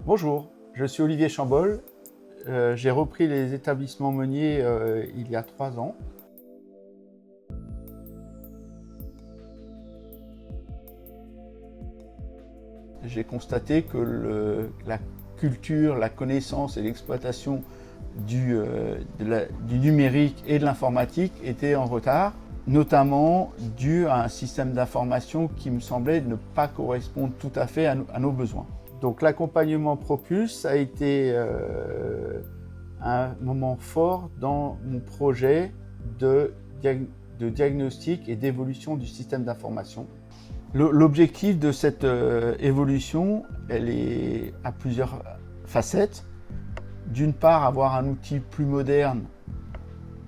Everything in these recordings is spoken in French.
Bonjour, je suis Olivier Chambol. J'ai repris les établissements Meunier il y a 3 ans. J'ai constaté que la culture, la connaissance et l'exploitation du numérique et de l'informatique étaient en retard, notamment dû à un système d'information qui me semblait ne pas correspondre tout à fait à nos besoins. Donc l'accompagnement Propulse a été un moment fort dans mon projet de diagnostic et d'évolution du système d'information. L'objectif de cette évolution, elle est à plusieurs facettes. D'une part, avoir un outil plus moderne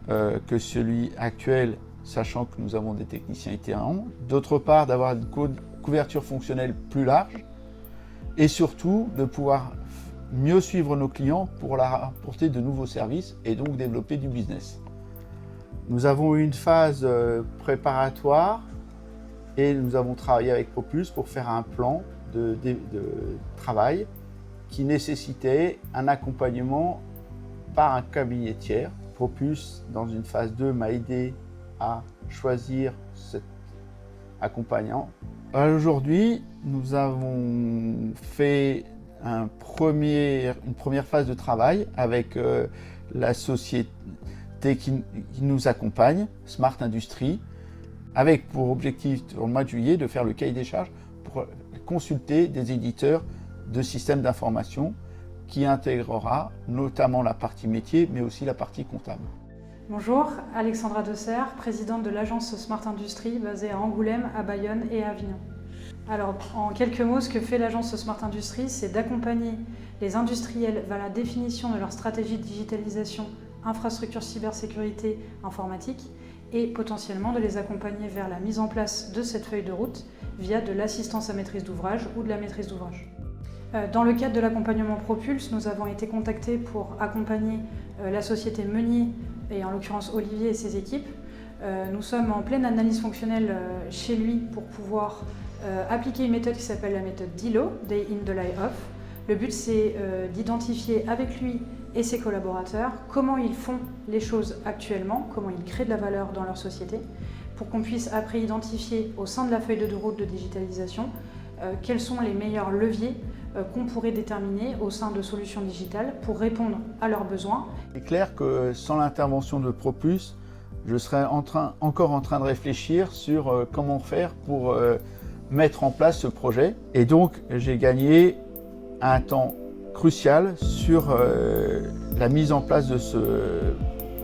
que celui actuel, sachant que nous avons des techniciens itinérants. D'autre part, d'avoir une couverture fonctionnelle plus large. Et surtout, de pouvoir mieux suivre nos clients pour leur apporter de nouveaux services et donc développer du business. Nous avons eu une phase préparatoire et nous avons travaillé avec Propulse pour faire un plan de travail qui nécessitait un accompagnement par un cabinet tiers. Propulse, dans une phase 2, m'a aidé à choisir cet accompagnant. Aujourd'hui, nous avons fait une première phase de travail avec la société qui nous accompagne, Smart Industries, avec pour objectif, au mois de juillet, de faire le cahier des charges pour consulter des éditeurs de systèmes d'information qui intégrera notamment la partie métier, mais aussi la partie comptable. Bonjour, Alexandra Desserre, présidente de l'agence Smart Industries basée à Angoulême, à Bayonne et à Avignon. Alors, en quelques mots, ce que fait l'agence Smart Industries, c'est d'accompagner les industriels vers la définition de leur stratégie de digitalisation, infrastructure cybersécurité informatique et potentiellement de les accompagner vers la mise en place de cette feuille de route via de l'assistance à maîtrise d'ouvrage ou de la maîtrise d'ouvrage. Dans le cadre de l'accompagnement Propulse, nous avons été contactés pour accompagner la société Meunier et en l'occurrence Olivier et ses équipes. Nous sommes en pleine analyse fonctionnelle chez lui pour pouvoir appliquer une méthode qui s'appelle la méthode DILO, Day in, the Lie Off. Le but, c'est d'identifier avec lui et ses collaborateurs comment ils font les choses actuellement, comment ils créent de la valeur dans leur société, pour qu'on puisse après identifier au sein de la feuille de route de digitalisation quels sont les meilleurs leviers qu'on pourrait déterminer au sein de solutions digitales pour répondre à leurs besoins. C'est clair que sans l'intervention de Propulse, je serais encore en train de réfléchir sur comment faire pour mettre en place ce projet. Et donc, j'ai gagné un temps crucial sur la mise en place de ce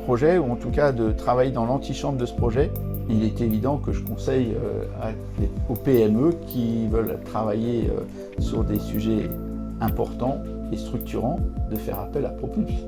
projet, ou en tout cas de travailler dans l'antichambre de ce projet. Il est évident que je conseille aux PME qui veulent travailler sur des sujets importants et structurants de faire appel à Propulse.